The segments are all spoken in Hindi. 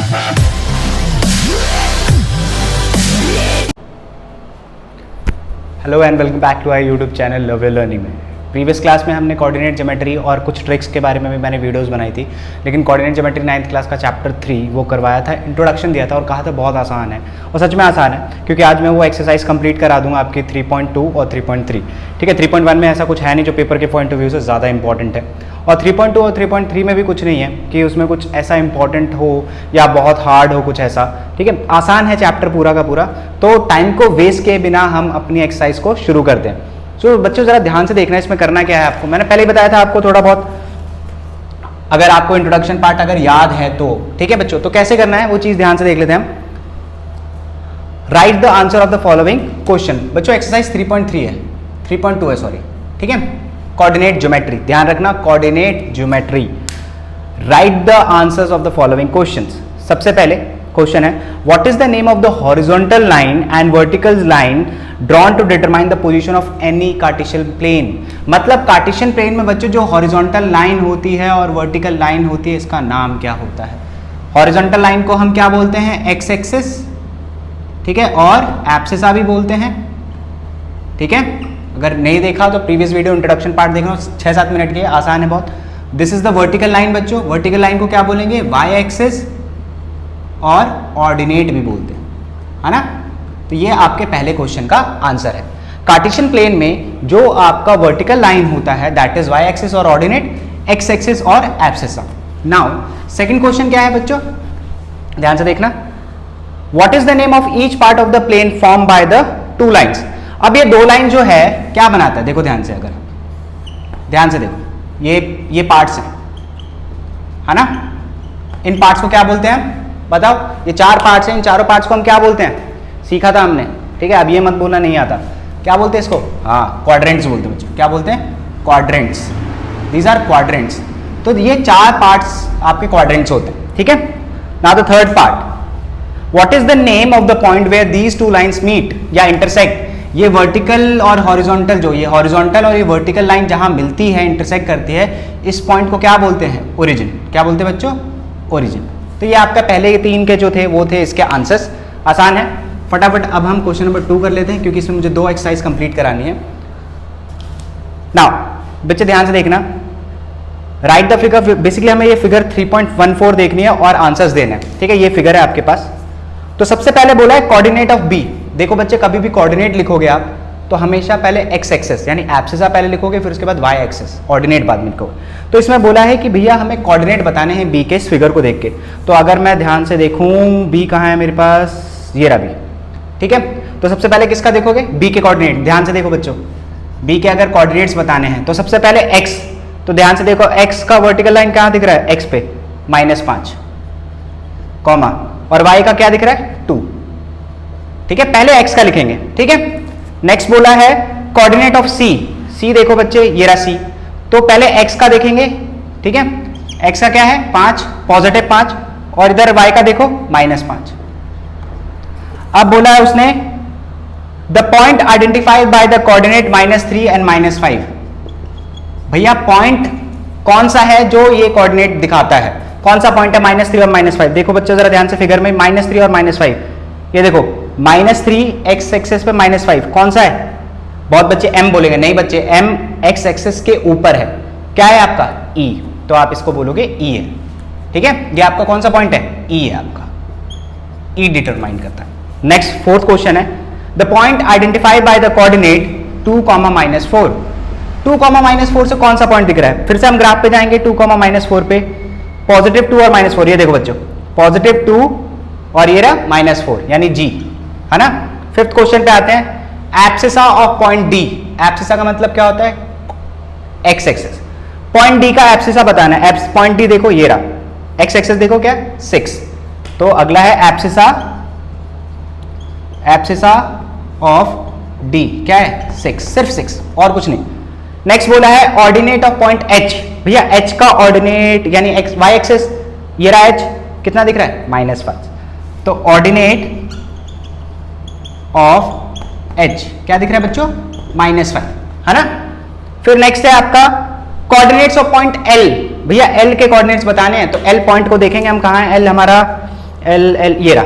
Hello and welcome back to our YouTube channel love your learning में। प्रीवियस क्लास में हमने कोऑर्डिनेट ज्योमेट्री और कुछ ट्रिक्स के बारे में भी मैंने वीडियोस बनाई थी, लेकिन कोऑर्डिनेट ज्योमेट्री 9th क्लास का चैप्टर 3 वो करवाया था, इंट्रोडक्शन दिया था और कहा था बहुत आसान है, और सच में आसान है क्योंकि आज मैं वो एक्सरसाइज कंप्लीट करा दूंगा आपकी 3.2 और 3.3। ठीक है, 3.1 में ऐसा कुछ है नहीं जो पेपर के पॉइंट ऑफ व्यू से ज़्यादा इंपॉर्टेंट है, और 3.2 और 3.3 में भी कुछ नहीं है कि उसमें कुछ ऐसा इंपॉर्टेंट हो या बहुत हार्ड हो कुछ ऐसा। ठीक है, आसान है चैप्टर पूरा का पूरा, तो टाइम को वेस्ट किए बिना हम अपनी एक्सरसाइज को शुरू करते हैं। सो बच्चों ज़रा ध्यान से देखना है इसमें करना क्या है आपको। मैंने पहले ही बताया था आपको थोड़ा बहुत, अगर आपको इंट्रोडक्शन पार्ट अगर याद है तो ठीक है बच्चों, तो कैसे करना है वो चीज़ ध्यान से देख लेते हैं हम। Right the answer of the following question. बच्चों एक्सरसाइज 3.3 है, 3.2 है सॉरी। ठीक है, कोऑर्डिनेट ज्योमेट्री, ध्यान रखना coordinate geometry. Write the answers of the following questions. सबसे पहले क्वेश्चन है, what is the name of the horizontal line and vertical line drawn to determine the position of any Cartesian plane. मतलब कार्टेशियन प्लेन में बच्चों जो हॉरिजॉन्टल लाइन होती है और वर्टिकल लाइन होती है, इसका नाम क्या होता है? हॉरिजॉन्टल लाइन को हम क्या बोलते हैं? एक्स एक्सिस, ठीक है, और एब्सिसा भी बोलते हैं। ठीक है, अगर नहीं देखा तो प्रीवियस वीडियो इंट्रोडक्शन पार्ट देखना, 6-7 मिनट की, आसान है बहुत। This is the vertical line बच्चों, वर्टिकल लाइन को क्या बोलेंगे? वाई एक्सिस और ऑर्डिनेट भी बोलते हैं, है ना। तो ये आपके पहले क्वेश्चन का आंसर है। कार्टेशियन प्लेन में जो आपका वर्टिकल लाइन होता है दैट इज वाई एक्सिस और ऑर्डिनेट, एक्स एक्सिस और एब्सिसा। नाउ सेकंड क्वेश्चन क्या है बच्चों, ध्यान से देखना। What is the name of each part of the plane form by the two lines. अब ये दो लाइन जो है क्या बनाता है, देखो ध्यान से, अगर ध्यान से देखो, ये पार्ट्स हैं, है ना। इन पार्ट्स को क्या बोलते हैं बताओ? ये 4 पार्ट्स हैं, इन चारों पार्ट्स को हम क्या बोलते हैं? सीखा था हमने, ठीक है, अब ये मत बोलना नहीं आता। क्या बोलते हैं इसको? हाँ, क्वाड्रेंट्स बोलते हैं बच्चों। क्या बोलते हैं? क्वाड्रेंट्स। These are quadrants. तो ये 4 पार्ट्स आपके क्वाड्रेंट्स होते हैं। ठीक है, now the third part, what is the name of the point where these two lines meet या इंटरसेक्ट। ये वर्टिकल और हॉरिजॉन्टल, जो ये हॉरिजॉन्टल और ये वर्टिकल लाइन जहां मिलती है, इंटरसेक्ट करती है, इस पॉइंट को क्या बोलते हैं? ओरिजिन। क्या बोलते हैं बच्चों? ओरिजिन। तो ये आपका पहले 3 के जो थे वो थे इसके आंसर्स। आसान है, फटाफट अब हम क्वेश्चन नंबर 2 कर लेते हैं क्योंकि इसमें मुझे 2 एक्सरसाइज कंप्लीट करानी है। नाउ बच्चे ध्यान से देखना, राइट द फिगर। बेसिकली हमें ये फिगर 3.14 देखनी है और आंसर्स देना है। ठीक है, ये फिगर है आपके पास। तो सबसे पहले बोला है कोऑर्डिनेट ऑफ बी। देखो बच्चे, कभी भी कोऑर्डिनेट लिखोगे आप तो हमेशा पहले एक्स एक्सिस यानी एब्सिसा पहले लिखोगे, फिर उसके बाद वाई एक्सिस, ऑर्डिनेट बाद में लिखोगे। तो इसमें बोला है कि भैया हमें कोऑर्डिनेट बताने हैं बी के, इस फिगर को देख के। तो अगर मैं ध्यान से देखूं, बी कहाँ है मेरे पास? ये रहा बी। ठीक है, तो सबसे पहले किसका देखोगे? बी के कोऑर्डिनेट। ध्यान से देखो बच्चों, बी के अगर कोऑर्डिनेट्स बताने हैं तो सबसे पहले एक्स। तो ध्यान से देखो, एक्स का वर्टिकल लाइन कहाँ दिख रहा है? एक्स पे -5 कॉमा, और वाई का क्या दिख रहा है? 2। ठीक है, पहले एक्स का लिखेंगे। ठीक है, नेक्स्ट बोला है कोऑर्डिनेट ऑफ सी। सी देखो बच्चे, ये रहा सी। तो पहले एक्स का देखेंगे। ठीक है, एक्स का क्या है? 5, पॉजिटिव 5, और इधर वाई का देखो -5। अब बोला है उसने the point identified by the coordinate -3 and -5। भैया पॉइंट कौन सा है जो ये कोऑर्डिनेट दिखाता है? कौन सा पॉइंट है -3 और -5? देखो बच्चों जरा ध्यान से फिगर में, -3 और -5, ये देखो -3 एक्स एक्सिस पे -5 कौन सा है? बहुत बच्चे m बोलेंगे, नहीं बच्चे, m एक्स एक्सिस के ऊपर है। क्या है आपका? E। तो आप इसको बोलोगे E है। ठीक है, ये आपका कौन सा पॉइंट है? E है आपका, E डिटरमाइन करता है। नेक्स्ट फोर्थ क्वेश्चन है, the point identified by the coordinate 2, -4। 2, -4 से कौन सा पॉइंट दिख रहा है? फिर से हम ग्राफ पे जाएंगे, 2, -4 पे, +2 और -4, ये देखो बच्चों, +2 और ये रहा -4 यानी G, है ना। फिफ्थ क्वेश्चन पे आते हैं, abscissa of point D। Abscissa का मतलब क्या होता है? X axis. पॉइंट D का एब्सिसा बताना है। पॉइंट D देखो, ये रहा, एक्स एक्सिस देखो क्या? 6। तो अगला है एब्सिसा ऑफ D, क्या है? 6, सिर्फ 6 और कुछ नहीं। नेक्स्ट बोला है ऑर्डिनेट ऑफ पॉइंट H। भैया H का ऑर्डिनेट यानी एक्स वाई एक्सिस, ये रहा H, कितना दिख रहा है? -5। तो ऑर्डिनेट ऑफ H क्या दिख रहा है बच्चों? -5, है ना। फिर नेक्स्ट है आपका कोऑर्डिनेट्स ऑफ पॉइंट L। भैया L के कोऑर्डिनेट्स बताने हैं, तो L पॉइंट को देखेंगे हम, कहाँ है L हमारा? एल एल ये रहा,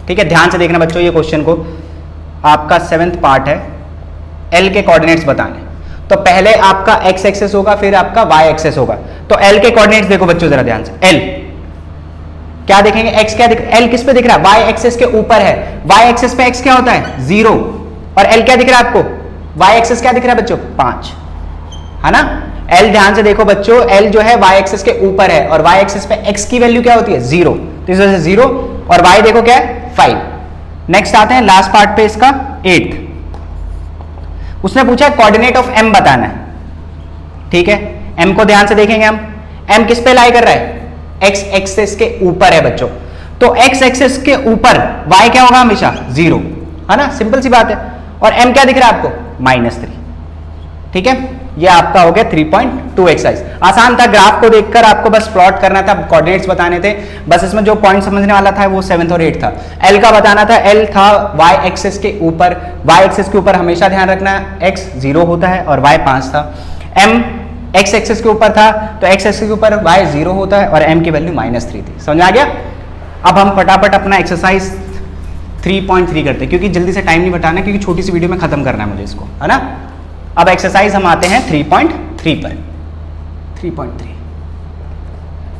ठीक है। ध्यान से देखना बच्चों ये क्वेश्चन को, आपका 7th पार्ट है, एल के कोऑर्डिनेट्स बताने। तो पहले आपका एक्स एक्सेस होगा, फिर आपका वाई एक्सेस होगा। तो एल के कोऑर्डिनेट्स देखो बच्चों जरा ध्यान से, एल क्या देखेंगे, एक्स क्या दिख, एल किस पे दिख रहा है, वाई एक्सेस के ऊपर है। वाई एक्सेस पे एक्स क्या होता है 0, और एल क्या दिख रहा है आपको, वाई एक्सेस क्या दिख रहा है बच्चों 5, है ना। एल ध्यान से देखो बच्चों, एल जो है वाई एक्सेस के ऊपर है और वाई एक्सेस पे एक्स की वैल्यू क्या होती है 0, तो इस वजह से 0, और वाई देखो क्या है 5। नेक्स्ट आते हैं लास्ट पार्ट पे इसका 8th, उसने पूछा कोऑर्डिनेट ऑफ एम बताना है, ठीक है। एम को ध्यान से देखेंगे हम, एम किस पे लाई कर रहा है, एक्स एक्सेस के ऊपर है बच्चों। तो एक्स एक्सेस के ऊपर वाई क्या होगा हमेशा 0, है ना, सिंपल सी बात है। और एम क्या दिख रहा है आपको -3, ठीक है। ये आपका हो गया 3.2 एक्सरसाइज। आसान था, ग्राफ को देखकर आपको बस प्लॉट करना था, कोऑर्डिनेट्स बताने थे बस। इसमें जो पॉइंट समझने वाला था वो 7th और 8th था। एल का बताना था, एल था वाई एक्सेस के ऊपर, वाई एक्सेस के ऊपर हमेशा ध्यान रखना एक्स 0 होता है और वाई 5 था। एम एक्स एक्सेस के ऊपर था, तो एक्स एक्सेस के ऊपर वाई 0 होता है और एम की वैल्यू -3 थी। समझ आ गया। अब हम फटाफट अपना एक्सरसाइज 3.3 करते हैं, क्योंकि जल्दी से टाइम नहीं बटाना, क्योंकि छोटी सी वीडियो में खत्म करना है मुझे इसको, है ना। अब एक्सरसाइज हम आते हैं 3.3 पर। 3.3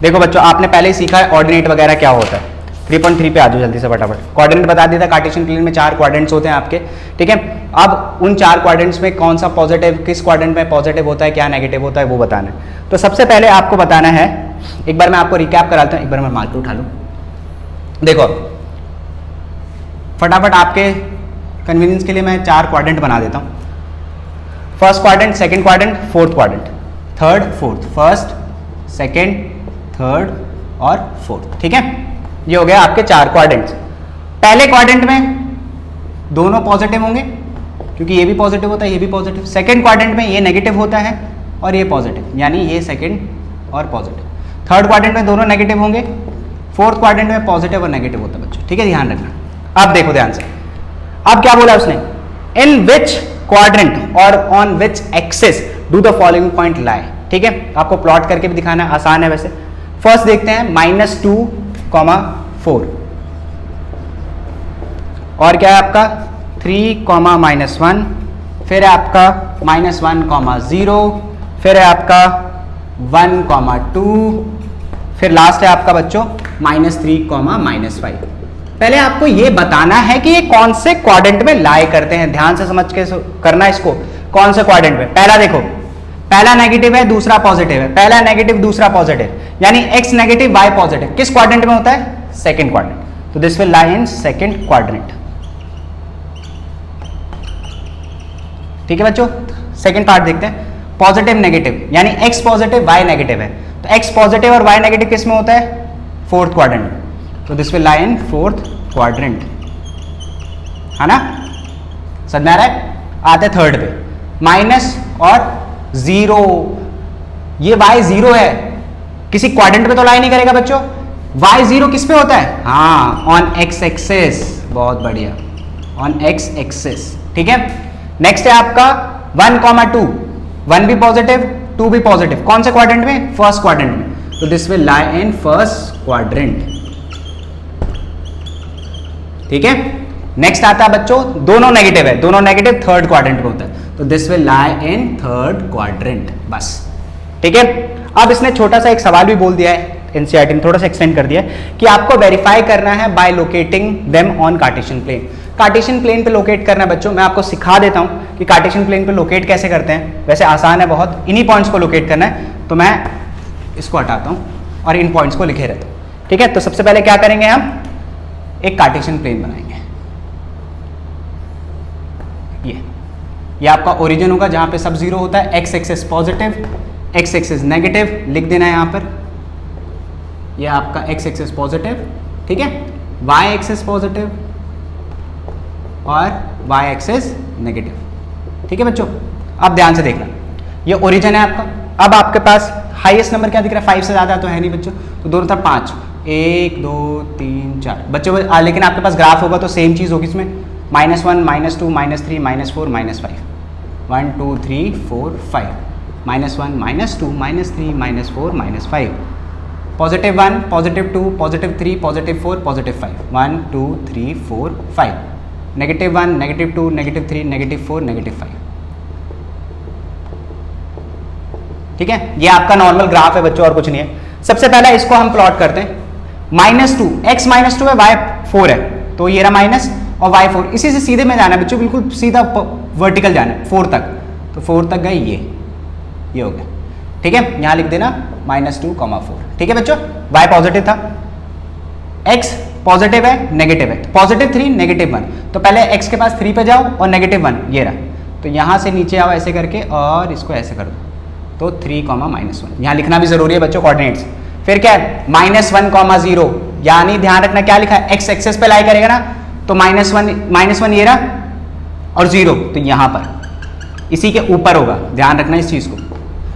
देखो बच्चों, आपने पहले ही सीखा है ऑर्डिनेट वगैरह क्या होता है। 3.3 पे आ जाओ जल्दी से फटाफट। कोऑर्डिनेट बता दिया था, कार्टेशियन प्लेन में 4 कोऑर्डिनेट्स होते हैं आपके, ठीक है। अब उन 4 कोऑर्डिनेट्स में कौन सा पॉजिटिव, किस कोऑर्डिनेट में पॉजिटिव होता है, क्या नेगेटिव होता है, वो बताना है। तो सबसे पहले आपको बताना है, एक बार मैं आपको रिकैप कराता हूँ, एक बार मैं मार्कर उठा लूँ। देखो फटाफट आपके कन्वीनियंस के लिए मैं 4 क्वाड्रेंट बना देता हूँ। First quadrant, second quadrant, fourth quadrant, third fourth, first second third और फोर्थ, ठीक है। ये हो गया आपके 4 क्वाड्रेंट्स। पहले क्वाड्रेंट में दोनों पॉजिटिव होंगे, क्योंकि ये भी पॉजिटिव होता है, ये भी पॉजिटिव। सेकंड क्वाड्रेंट में ये नेगेटिव होता है और ये पॉजिटिव, यानी ये सेकंड और पॉजिटिव। थर्ड क्वाड्रेंट में दोनों नेगेटिव होंगे। फोर्थ क्वाड्रेंट में पॉजिटिव और नेगेटिव होता है बच्चों, ठीक है, ध्यान रखना। अब देखो ध्यान से, अब क्या बोला उसने, इन विच क्वाड्रेंट और on which axis do the following point लाई, ठीक है। आपको प्लॉट करके भी दिखाना है, आसान है वैसे। फर्स्ट देखते हैं -2, 4 और क्या है आपका 3, -1, फिर है आपका -1, 0, फिर है आपका 1, 2, फिर लास्ट है आपका बच्चों -3, -5। पहले आपको ये बताना है कि ये कौन से क्वाड्रेंट में लाई करते हैं। ध्यान से समझ के करना इसको, कौन से क्वाड्रेंट में। पहला देखो, पहला नेगेटिव है, दूसरा पॉजिटिव है। पहला नेगेटिव, दूसरा पॉजिटिव, यानी एक्स नेगेटिव वाई पॉजिटिव। किस क्वाड्रेंट में होता है, सेकंड क्वाड्रेंट। तो this will lie in second quadrant, ठीक है बच्चों। सेकंड पार्ट देखते हैं, पॉजिटिव नेगेटिव, यानी एक्स पॉजिटिव वाई नेगेटिव है। तो एक्स पॉजिटिव और वाई नेगेटिव किस में होता है, फोर्थ क्वाड्रेंट में। तो this will lie in fourth quadrant, है ना, समझ में आ रहा है। आते थर्ड पे, माइनस और 0, ये y 0 है, किसी क्वाड्रेंट पे तो लाई नहीं करेगा बच्चों। y 0 किस पे होता है, हाँ, ऑन x एक्सेस, बहुत बढ़िया, ऑन x एक्सेस, ठीक है। नेक्स्ट है आपका 1, 2, 1 भी पॉजिटिव 2 भी पॉजिटिव, कौन से क्वाड्रेंट में, फर्स्ट क्वाड्रेंट में। तो this will lie in first quadrant, ठीक है। नेक्स्ट आता है बच्चों, दोनों नेगेटिव है, दोनों नेगेटिव थर्ड क्वाड्रेंट में होता है। तो this will lie in third quadrant, बस, ठीक है। अब इसने छोटा सा एक सवाल भी बोल दिया है, एनसीईआरटी ने थोड़ा सा एक्सटेंड कर दिया है कि आपको वेरीफाई करना है by locating them on Cartesian plane. Cartesian plane पे लोकेट करना है बच्चों, मैं आपको सिखा देता हूं कि कार्टेशियन प्लेन पे लोकेट कैसे करते हैं। वैसे आसान है बहुत, इन्हीं पॉइंट्स को लोकेट करना है। तो मैं इसको हटाता हूं और इन पॉइंट्स को लिखे रहता हूं, ठीक है। तो सबसे पहले क्या करेंगे, हम एक कार्टेशियन प्लेन बनाएंगे। ये आपका ओरिजिन होगा जहां पे सब 0 होता है। X axis positive, x axis negative, लिख देना है यहां पर। ये आपका एक्स एक्सेस पॉजिटिव, ठीक है, वाई एक्सेस पॉजिटिव और वाई एक्सेस नेगेटिव, ठीक है बच्चों। अब ध्यान से देखना, ये ओरिजिन है आपका। अब आपके पास हाईएस्ट नंबर क्या दिख रहा है, 5 से ज्यादा तो है नहीं बच्चों, तो दोनों तरफ 5, 1, 2, 3, 4 बच्चों। लेकिन आपके पास ग्राफ होगा तो सेम चीज होगी इसमें, -1, -2, -3, -4, -5, 1, 2, 3, 4, 5, -1, -2, -3, -4, -5, positive 1, positive 2, positive 3, positive 4, positive 5, 1 2 3 4 5, negative 1, negative 2, negative 3, negative 4, negative 5। ठीक है, ये आपका नॉर्मल ग्राफ है बच्चों, और कुछ नहीं है। सबसे पहले इसको हम प्लॉट करते हैं। -2, x -2 है, y 4 है, तो ये रहा माइनस और y 4। इसी से सीधे में जाना है बच्चों, बिल्कुल सीधा वर्टिकल जाना है 4 तक, तो 4 तक गए, ये हो गया। ठीक है, यहां लिख देना -2, 4। ठीक है बच्चों, y पॉजिटिव था, x पॉजिटिव है, नेगेटिव है, पॉजिटिव 3, नेगेटिव 1, तो पहले x के पास 3 पे जाओ और नेगेटिव 1 ये रहा, तो यहां से नीचे आओ ऐसे करके और इसको ऐसे कर दो, तो 3, -1। यहां लिखना भी जरूरी है बच्चों कोऑर्डिनेट्स। फिर क्या है, -1, 0, यानी ध्यान रखना क्या लिखा है, x एक्सेस पे लाई करेगा ना, तो -1 ये रहा और 0 तो यहां पर इसी के ऊपर होगा, ध्यान रखना इस चीज को,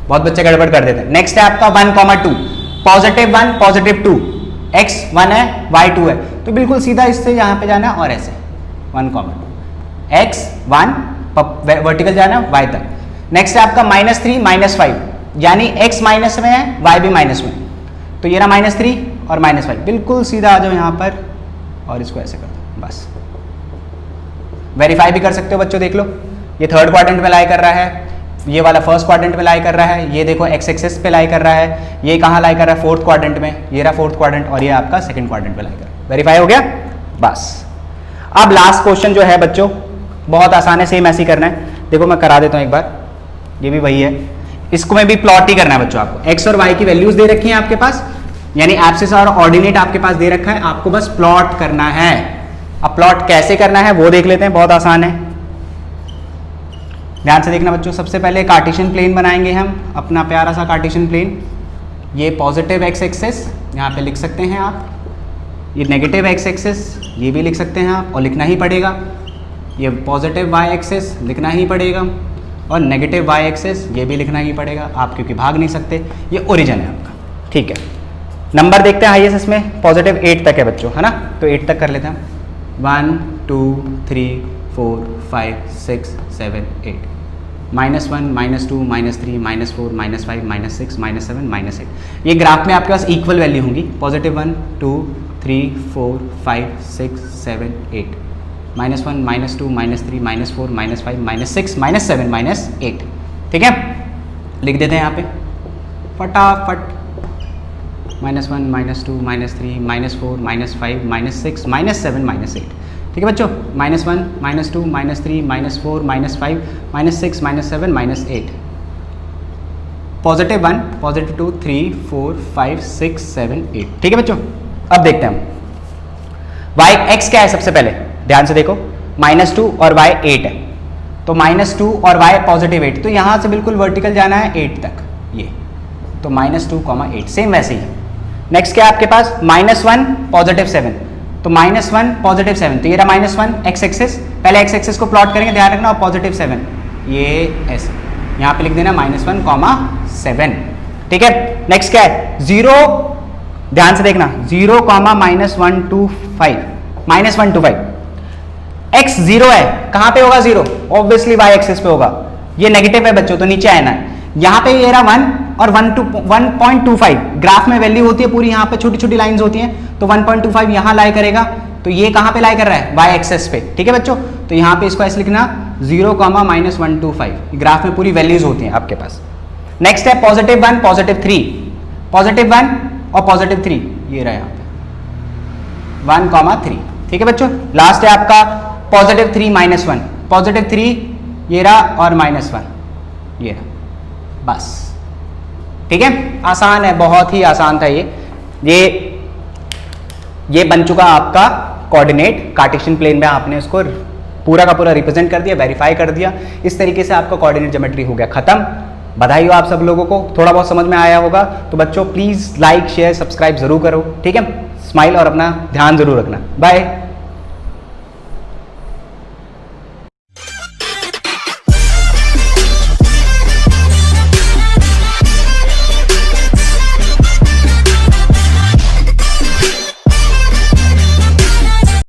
बहुत बच्चे गड़बड़ कर देते हैं। नेक्स्ट है आपका 1, 2, पॉजिटिव 1, पॉजिटिव 2, x 1 है, y 2 है, तो बिल्कुल सीधा इससे यहां पे जाना और ऐसे 1, 2, x 1 वर्टिकल जाना y तक। नेक्स्ट है आपका -3, -5, यानी x माइनस में है, y भी माइनस में, तो ये रहा -3 और -5, बिल्कुल सीधा आ जाओ यहां पर और इसको ऐसे कर दो, बस। वेरीफाई भी कर सकते हो बच्चों, देख लो, ये थर्ड क्वाड्रेंट में लाई कर रहा है, ये वाला फर्स्ट क्वाड्रेंट में लाई कर रहा है, ये देखो x एक्सिस पे लाई कर रहा है, ये कहाँ लाई कर रहा है, फोर्थ क्वाड्रेंट में, ये रहा फोर्थ क्वाड्रेंट, और ये आपका सेकंड क्वाड्रेंट पे लाई कर रहा है। वेरीफाई हो गया, बस। अब लास्ट क्वेश्चन जो है बच्चों, बहुत आसान है, सेम ऐसे ही करना है। देखो मैं करा देता हूँ एक बार, ये भी वही है, इसको में भी प्लॉट ही करना है बच्चों आपको। x और y की वैल्यूज दे रखी है आपके पास, यानी एब्सिस और ऑर्डिनेट आपके पास दे रखा है, आपको बस प्लॉट करना है। अब प्लॉट कैसे करना है वो देख लेते हैं, बहुत आसान है, ध्यान से देखना बच्चों। सबसे पहले कार्टेशियन प्लेन बनाएंगे हम, अपना प्यारा सा कार्टेशियन प्लेन। ये पॉजिटिव x एक्सिस यहाँ पे लिख सकते हैं आप, ये नेगेटिव x एक्सिस ये भी लिख सकते हैं आप, और लिखना ही पड़ेगा। ये पॉजिटिव y एक्सिस लिखना ही पड़ेगा, और नेगेटिव y एक्सिस ये भी लिखना ही पड़ेगा आप, क्योंकि भाग नहीं सकते, ये ओरिजिन है आपका। ठीक है, नंबर देखते हैं हाईएस्ट इसमें, पॉजिटिव 8 तक है बच्चों, है ना, तो 8 तक कर लेते हैं। 1 2 3 4 5 6 7 8, -1 -2 -3 -4 -5 -6 -7 -8। ये ग्राफ में आपके पास इक्वल वैल्यू होंगी, पॉजिटिव 1 2 3 4 5 6 7 8, -1 -2 -3 -4 -5 -6 -7 -8। ठीक है, लिख देते हैं यहाँ पे फटाफट, -1 -2 -3 -4 -5 -6 -7 -8। ठीक है बच्चों, -1 -2 -3 -4 -5 -6 -7 -8, पॉजिटिव 1 पॉजिटिव 2 3 4 5 6 7 8। ठीक है बच्चों, अब देखते हैं हम y x क्या है। सबसे पहले ध्यान से देखो, -2 और y 8 है, तो -2 और y पॉजिटिव 8, तो यहाँ से बिल्कुल वर्टिकल जाना है 8 तक, ये तो -2, 8, सेम वैसे ही है। नेक्स्ट क्या है आपके पास, -1 पॉजिटिव 7, तो -1 पॉजिटिव 7, तो ये रहा -1 x एक्सिस, पहले x एक्सिस को प्लॉट करेंगे, ध्यान रखना, और पॉजिटिव 7 ये ऐसे यहाँ पे लिख देना -1, 7। ठीक है, नेक्स्ट क्या है, 0, ध्यान से देखना, 0, -1 2 5 -1 2 5, x 0 है, कहाँ पे होगा 0, ऑब्वियसली y एक्सिस पे होगा, ये नेगेटिव है बच्चों, तो नीचे आना है। यहाँ पे ये रहा 1 और 1.25, ग्राफ में वैल्यू होती है पूरी, यहाँ पे छोटी छोटी लाइंस होती हैं, तो 1.25 यहाँ लाई करेगा, तो ये कहाँ पे लाई कर रहा है, y एक्सेस पे। ठीक है बच्चों, तो यहाँ पे इसको ऐसे लिखना 0, -125, ग्राफ में पूरी वैल्यूज होती हैं आपके पास। नेक्स्ट है पॉजिटिव 1 पॉजिटिव 3, पॉजिटिव 1 और पॉजिटिव 3, ये रहा यहाँ पे 1, 3। ठीक है बच्चों, लास्ट है आपका पॉजिटिव 3 -1, पॉजिटिव 3 ये रहा और -1 ये रहा, बस। ठीक है, आसान है, बहुत ही आसान था ये बन चुका आपका कोऑर्डिनेट कार्टेशियन प्लेन में, आपने उसको पूरा का पूरा रिप्रेजेंट कर दिया, वेरीफाई कर दिया। इस तरीके से आपका कोऑर्डिनेट ज्योमेट्री हो गया खत्म। बधाई हो आप सब लोगों को, थोड़ा बहुत समझ में आया होगा। तो बच्चों प्लीज लाइक शेयर सब्सक्राइब जरूर करो। ठीक है, स्माइल और अपना ध्यान जरूर रखना। बाय।